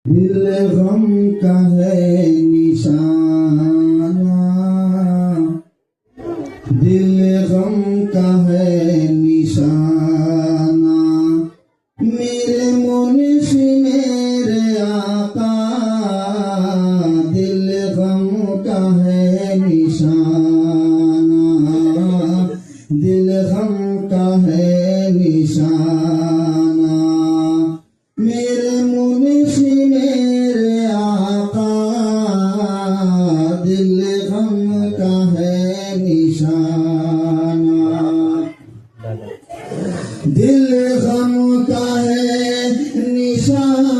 दिल गम का है निशाना, दिल गम का है निशाना, मेरे मुंशी मेरे आका, दिल गम का है निशाना, दिल गम का है निशाना, मेरे मुंशी मेरे आका, दिल गम का है निशाना, दिल गम का है निशाना,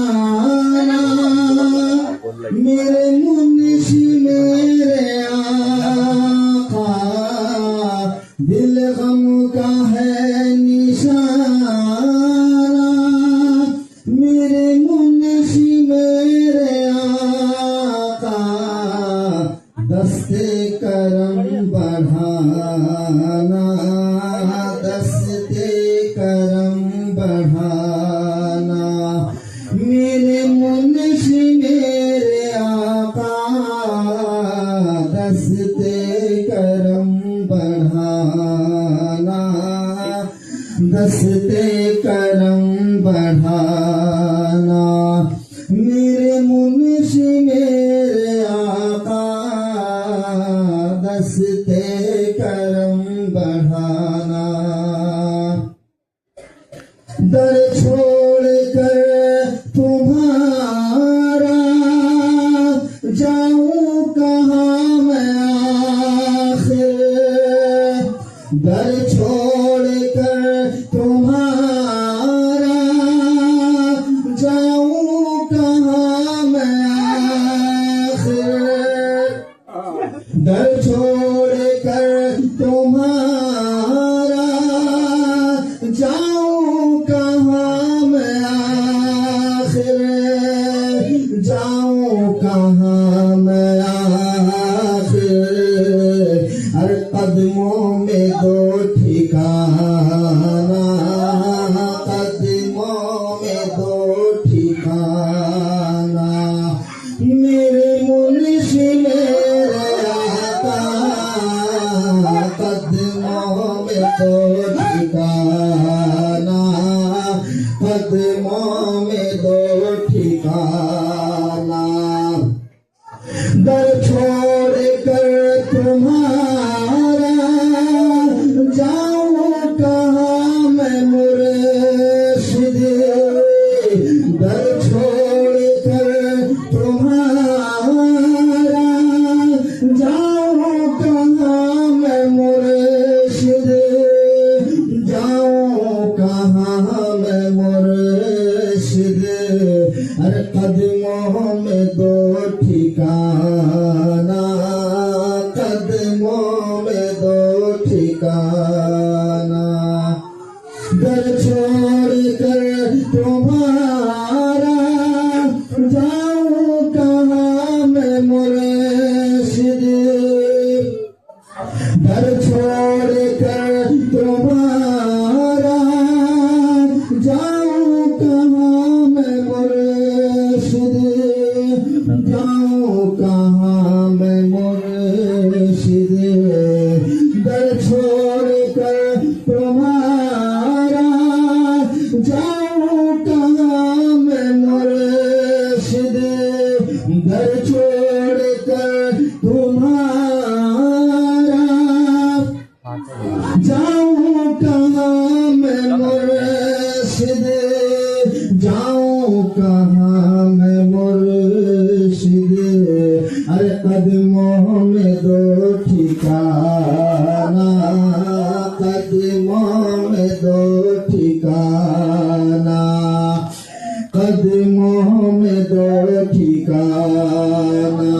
मेरे मुंशी मेरे आका, दिल गम का है निशाना, मेरे मुंशी मेरे आका, दस्ते करम बढ़ाना, दस्ते करम बढ़ाना, मेरे मुंशी मेरे आका, दस्ते करम बढ़ाना, दस्ते करम बढ़ाना, मेरे मुंशी मेरे आका, दस्ते करम बढ़ाना, दर छोड़ कर तुम्हारा जाऊं कहाँ मैं आखिर, दर छोड़ कर तुम्हारा जाऊं कहाँ मैं आखिर, दर छोड़ कर तुम्हारा जाऊं कहाँ मैं आखिर, जाऊं कहाँ मैं आखिर, हर कदमों में दो ठिकाना, कदमों में दो ठिकाना, मेरे मुंशी मेरे आका, कदमों में दो ठिकाना, कदमों में दो ठिकाना, दर छोड़ कर तुम्हारा जाऊं कहाँ मैं मुर्शिद, दर छोड़ कर तुम्हारा जाऊं कहाँ मैं मुर्शिद, जाऊं कहाँ मैं मुर्शिद, हर कदमों में दो ठिकाना, कदमों में दो ठिकाना, दर छोड़ कर तुम्हारा जाऊं कहाँ मैं मुर्शिद, दर छोड़ कर तुम्हारा जाऊं कहाँ मैं मुर्शिद, जाऊं कहाँ मैं मुर्शिद, दर छोड़ कर तुम्हारा जाऊं कहाँ मैं मुर्शिद, दर छोड़ कर तुम्हारा जाऊं कहाँ मैं मुर्शिद, जाऊं कहाँ मैं मुर्शिद, अरे कदमों में दो ठिकाना, कदमों में दो ठिकाना, कदमों में दो ठिकाना,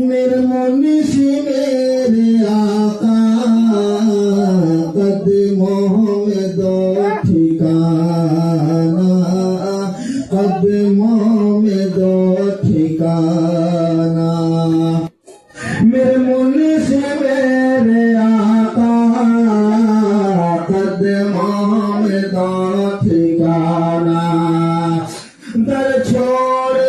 मेरे मुंशी मेरे आका, कदमों में दो ठिकाना, कदमों में दो ठिकाना, मेरे मुंशी मेरे आका, कदमों में दो ठिकाना, दर छोड़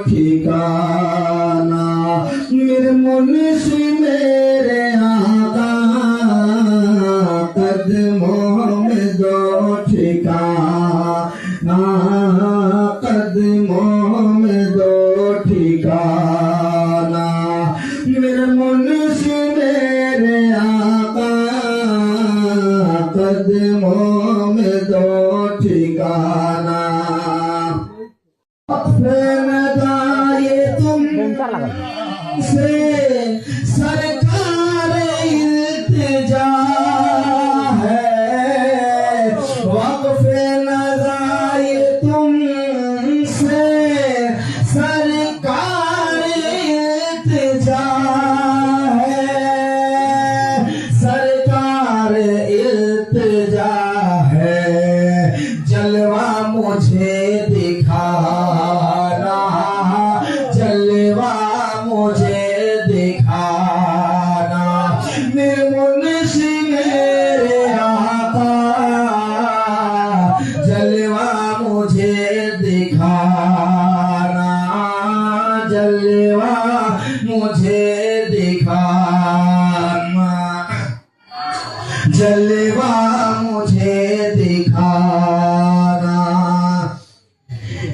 ठिकाना मेरे मुंशी मेरे आका कदमों में दो ठिकाना कदमों में दो ठिकाना मेरे मुंशी मेरे आका कदमों में दो ठिकाना ये तुम से सरकार इल्तिजा है वक़्फ़ नज़ा ये तुम से सरकार इल्तिजा है सरकार इल्तिजा है जलवा मुझे दिखाना जलवा मुझे दिखाना मेरे मुंशी मेरे आका जलवा मुझे दिखाना जलवा मुझे दिखाना जलवा मुझे दिखाना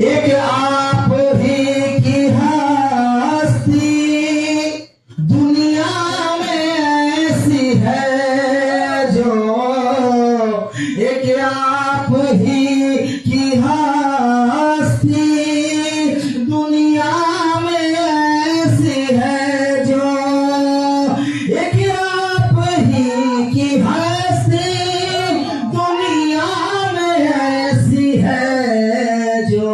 एक आप ही की हस्ती दुनिया में ऐसी है जो एक आप ही की हस्ती दुनिया में ऐसी है जो एक आप ही की हस्ती दुनिया में ऐसी है जो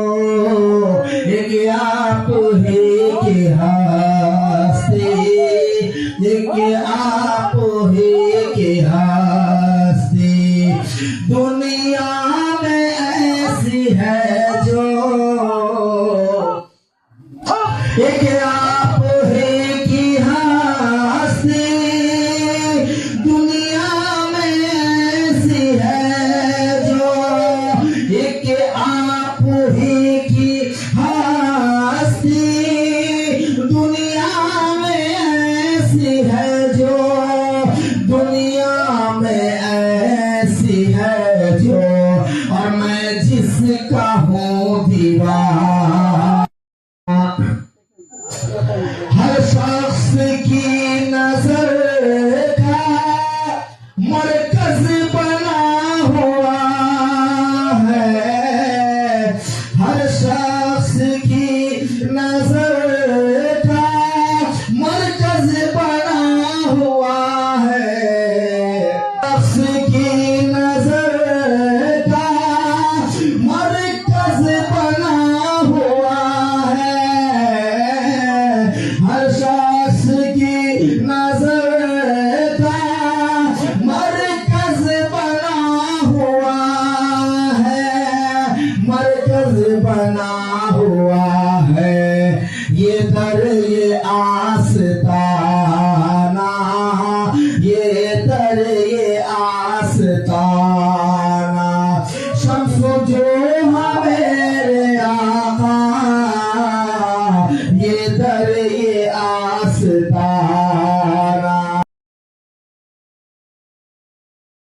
एक आप ही की हस्ती एक आप ही की हस्ती दुनिया में ऐसी है जो एक आप